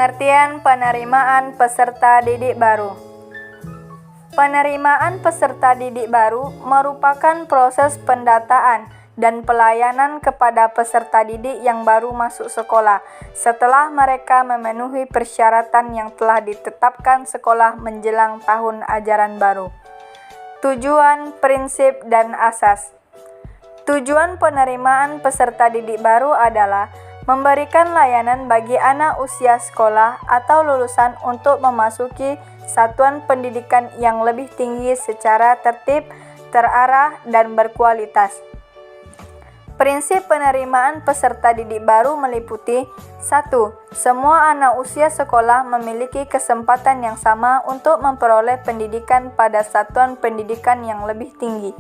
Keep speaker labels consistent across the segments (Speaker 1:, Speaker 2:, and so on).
Speaker 1: Pengertian penerimaan peserta didik baru. Penerimaan peserta didik baru merupakan proses pendataan dan pelayanan kepada peserta didik yang baru masuk sekolah setelah mereka memenuhi persyaratan yang telah ditetapkan sekolah menjelang tahun ajaran baru. Tujuan, prinsip, dan asas. Tujuan penerimaan peserta didik baru adalah memberikan layanan bagi anak usia sekolah atau lulusan untuk memasuki satuan pendidikan yang lebih tinggi secara tertib, terarah, dan berkualitas. Prinsip penerimaan peserta didik baru meliputi 1. Semua anak usia sekolah memiliki kesempatan yang sama untuk memperoleh pendidikan pada satuan pendidikan yang lebih tinggi.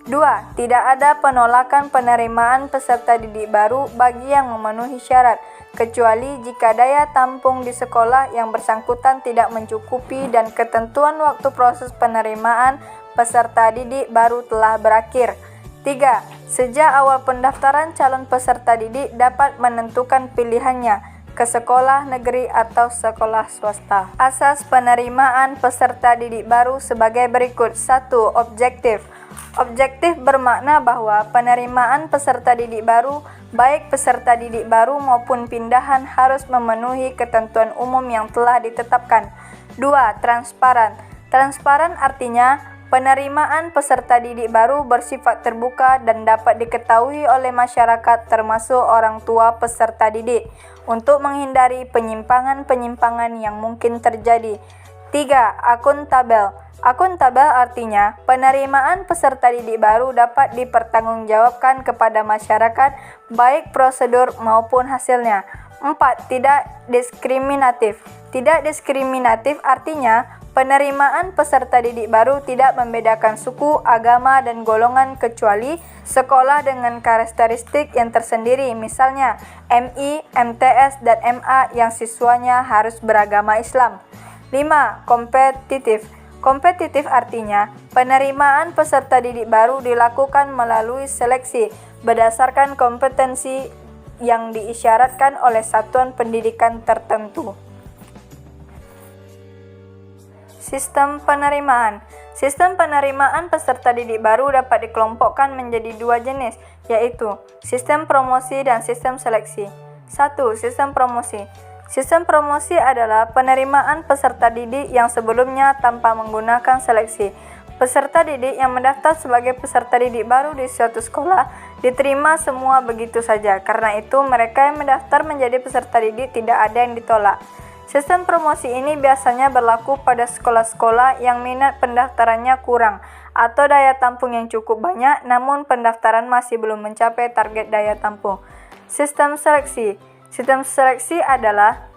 Speaker 1: 2. Tidak ada penolakan penerimaan peserta didik baru bagi yang memenuhi syarat, kecuali jika daya tampung di sekolah yang bersangkutan tidak mencukupi dan ketentuan waktu proses penerimaan peserta didik baru telah berakhir. 3. Sejak awal pendaftaran, calon peserta didik dapat menentukan pilihannya ke sekolah negeri atau sekolah swasta. Asas penerimaan peserta didik baru sebagai berikut. 1. Objektif. Objektif bermakna bahwa penerimaan peserta didik baru, baik peserta didik baru maupun pindahan, harus memenuhi ketentuan umum yang telah ditetapkan. 2. Transparan. Transparan artinya penerimaan peserta didik baru bersifat terbuka dan dapat diketahui oleh masyarakat termasuk orang tua peserta didik untuk menghindari penyimpangan-penyimpangan yang mungkin terjadi. 3. Akuntabel. Akuntabel artinya penerimaan peserta didik baru dapat dipertanggungjawabkan kepada masyarakat baik prosedur maupun hasilnya. 4. Tidak diskriminatif. Tidak diskriminatif artinya penerimaan peserta didik baru tidak membedakan suku, agama, dan golongan kecuali sekolah dengan karakteristik yang tersendiri, misalnya MI, MTS, dan MA yang siswanya harus beragama Islam. 5. Kompetitif. Kompetitif artinya penerimaan peserta didik baru dilakukan melalui seleksi berdasarkan kompetensi yang diisyaratkan oleh satuan pendidikan tertentu. Sistem penerimaan. Sistem penerimaan peserta didik baru dapat dikelompokkan menjadi dua jenis, yaitu sistem promosi dan sistem seleksi. 1. Sistem promosi. Sistem promosi adalah penerimaan peserta didik yang sebelumnya tanpa menggunakan seleksi. Peserta didik yang mendaftar sebagai peserta didik baru di suatu sekolah diterima semua begitu saja. Karena itu, mereka yang mendaftar menjadi peserta didik tidak ada yang ditolak. Sistem promosi ini biasanya berlaku pada sekolah-sekolah yang minat pendaftarannya kurang atau daya tampung yang cukup banyak, namun pendaftaran masih belum mencapai target daya tampung. Sistem seleksi. Sistem seleksi adalah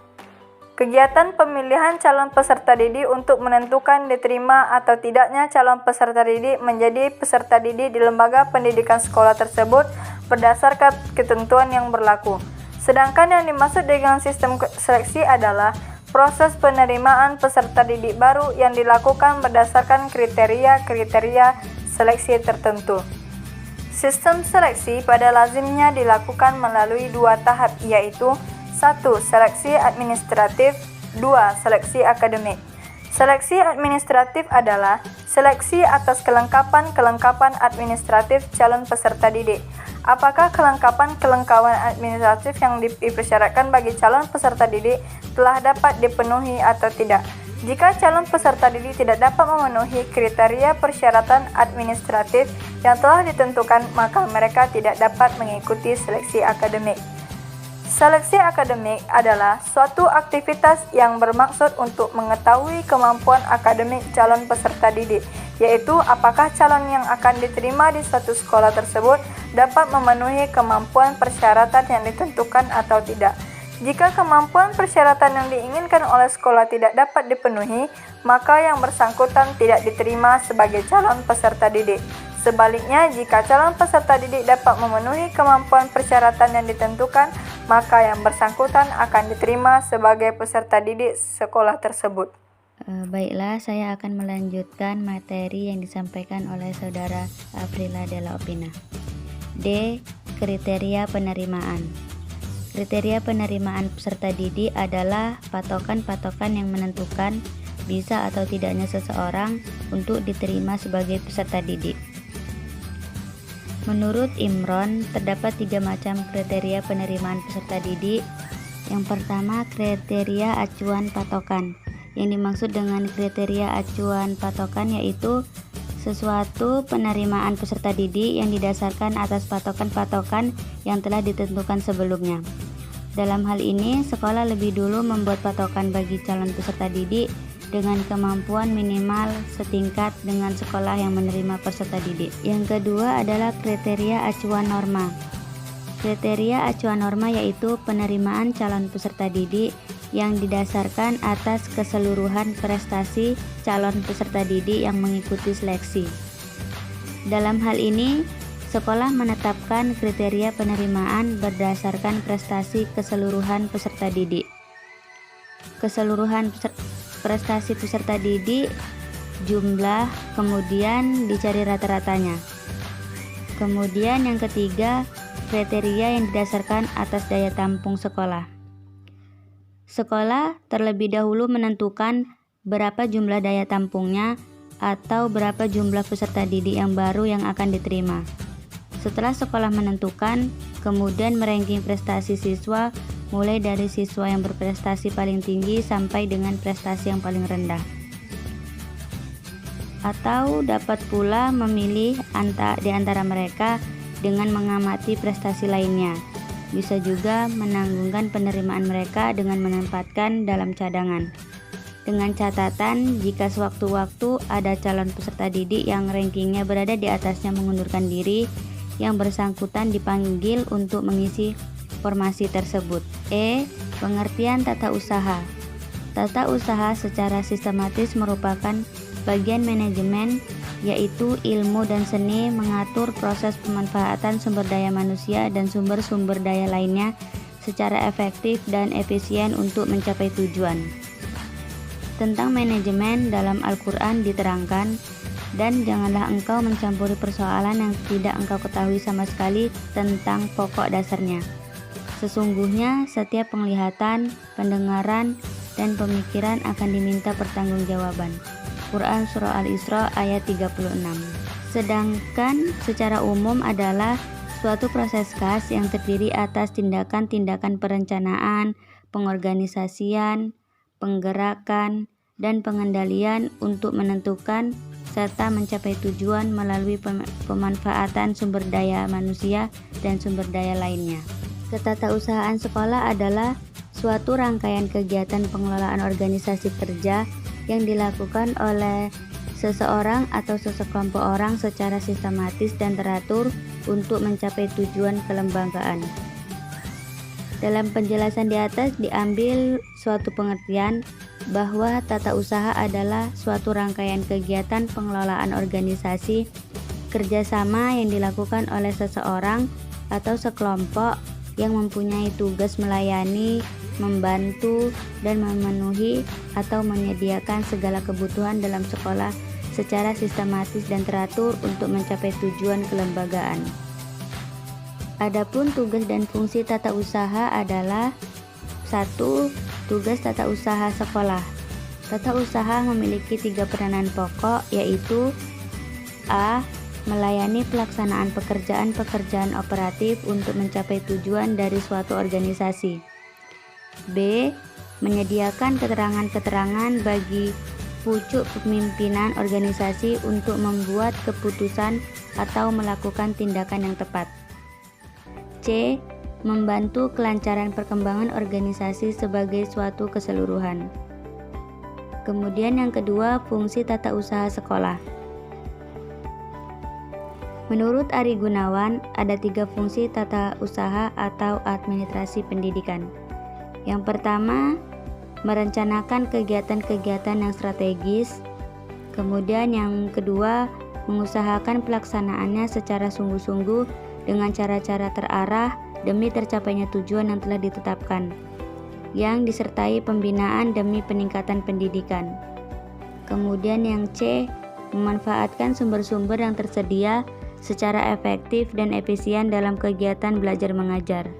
Speaker 1: kegiatan pemilihan calon peserta didik untuk menentukan diterima atau tidaknya calon peserta didik menjadi peserta didik di lembaga pendidikan sekolah tersebut berdasarkan ketentuan yang berlaku. Sedangkan yang dimaksud dengan sistem seleksi adalah proses penerimaan peserta didik baru yang dilakukan berdasarkan kriteria-kriteria seleksi tertentu. Sistem seleksi pada lazimnya dilakukan melalui dua tahap, yaitu 1. Seleksi administratif, 2. Seleksi akademik. Seleksi administratif adalah seleksi atas kelengkapan administratif calon peserta didik. Apakah kelengkapan administratif yang dipersyaratkan bagi calon peserta didik telah dapat dipenuhi atau tidak? Jika calon peserta didik tidak dapat memenuhi kriteria persyaratan administratif yang telah ditentukan, maka mereka tidak dapat mengikuti seleksi akademik. Seleksi akademik adalah suatu aktivitas yang bermaksud untuk mengetahui kemampuan akademik calon peserta didik, yaitu apakah calon yang akan diterima di suatu sekolah tersebut dapat memenuhi kemampuan persyaratan yang ditentukan atau tidak. Jika kemampuan persyaratan yang diinginkan oleh sekolah tidak dapat dipenuhi, maka yang bersangkutan tidak diterima sebagai calon peserta didik. Sebaliknya, jika calon peserta didik dapat memenuhi kemampuan persyaratan yang ditentukan, maka yang bersangkutan akan diterima sebagai peserta didik sekolah tersebut.
Speaker 2: Baiklah, saya akan melanjutkan materi yang disampaikan oleh Saudara Aprila Della Opina. D. Kriteria penerimaan. Kriteria penerimaan peserta didik adalah patokan-patokan yang menentukan bisa atau tidaknya seseorang untuk diterima sebagai peserta didik. Menurut Imron, terdapat 3 macam kriteria penerimaan peserta didik. Yang pertama, kriteria acuan patokan. Yang dimaksud dengan kriteria acuan patokan yaitu sesuatu penerimaan peserta didik yang didasarkan atas patokan-patokan yang telah ditentukan sebelumnya. Dalam hal ini, sekolah lebih dulu membuat patokan bagi calon peserta didik dengan kemampuan minimal setingkat dengan sekolah yang menerima peserta didik. Yang kedua adalah kriteria acuan norma. Kriteria acuan norma yaitu penerimaan calon peserta didik yang didasarkan atas keseluruhan prestasi calon peserta didik yang mengikuti seleksi. Dalam hal ini, sekolah menetapkan kriteria penerimaan berdasarkan prestasi keseluruhan peserta didik. Keseluruhan prestasi peserta didik, jumlah, kemudian dicari rata-ratanya. Kemudian yang ketiga, kriteria yang didasarkan atas daya tampung sekolah. Sekolah terlebih dahulu menentukan berapa jumlah daya tampungnya atau berapa jumlah peserta didik yang baru yang akan diterima. Setelah sekolah menentukan, kemudian meranking prestasi siswa mulai dari siswa yang berprestasi paling tinggi sampai dengan prestasi yang paling rendah. Atau dapat pula memilih di antara mereka dengan mengamati prestasi lainnya. Bisa juga menanggungkan penerimaan mereka dengan menempatkan dalam cadangan. Dengan catatan, jika sewaktu-waktu ada calon peserta didik yang rankingnya berada di atasnya mengundurkan diri, yang bersangkutan dipanggil untuk mengisi formasi tersebut. Pengertian tata usaha. Tata usaha secara sistematis merupakan bagian manajemen, yaitu ilmu dan seni mengatur proses pemanfaatan sumber daya manusia dan sumber-sumber daya lainnya secara efektif dan efisien untuk mencapai tujuan. Tentang manajemen dalam Al-Quran diterangkan, dan janganlah engkau mencampuri persoalan yang tidak engkau ketahui sama sekali tentang pokok dasarnya. Sesungguhnya setiap penglihatan, pendengaran, dan pemikiran akan diminta pertanggungjawaban. Quran Surah Al-Isra ayat 36. Sedangkan secara umum adalah suatu proses khas yang terdiri atas tindakan-tindakan perencanaan, pengorganisasian, penggerakan, dan pengendalian untuk menentukan serta mencapai tujuan melalui pemanfaatan sumber daya manusia dan sumber daya lainnya. Ketatausahaan sekolah adalah suatu rangkaian kegiatan pengelolaan organisasi kerja yang dilakukan oleh seseorang atau sesekelompok orang secara sistematis dan teratur untuk mencapai tujuan kelembagaan. Dalam penjelasan di atas diambil suatu pengertian bahwa tata usaha adalah suatu rangkaian kegiatan pengelolaan organisasi kerjasama yang dilakukan oleh seseorang atau sekelompok yang mempunyai tugas melayani, membantu, dan memenuhi atau menyediakan segala kebutuhan dalam sekolah secara sistematis dan teratur untuk mencapai tujuan kelembagaan. Adapun tugas dan fungsi tata usaha adalah 1. Tugas tata usaha sekolah. Tata usaha memiliki 3 peranan pokok, yaitu A. Melayani pelaksanaan pekerjaan-pekerjaan operatif untuk mencapai tujuan dari suatu organisasi. B. Menyediakan keterangan-keterangan bagi pucuk pemimpinan organisasi untuk membuat keputusan atau melakukan tindakan yang tepat. C. Membantu kelancaran perkembangan organisasi sebagai suatu keseluruhan. Kemudian yang kedua, fungsi tata usaha sekolah. Menurut Ari Gunawan, ada 3 fungsi tata usaha atau administrasi pendidikan. Yang pertama, merencanakan kegiatan-kegiatan yang strategis. Kemudian yang kedua, mengusahakan pelaksanaannya secara sungguh-sungguh dengan cara-cara terarah demi tercapainya tujuan yang telah ditetapkan, yang disertai pembinaan demi peningkatan pendidikan. Kemudian yang C, memanfaatkan sumber-sumber yang tersedia secara efektif dan efisien dalam kegiatan belajar mengajar.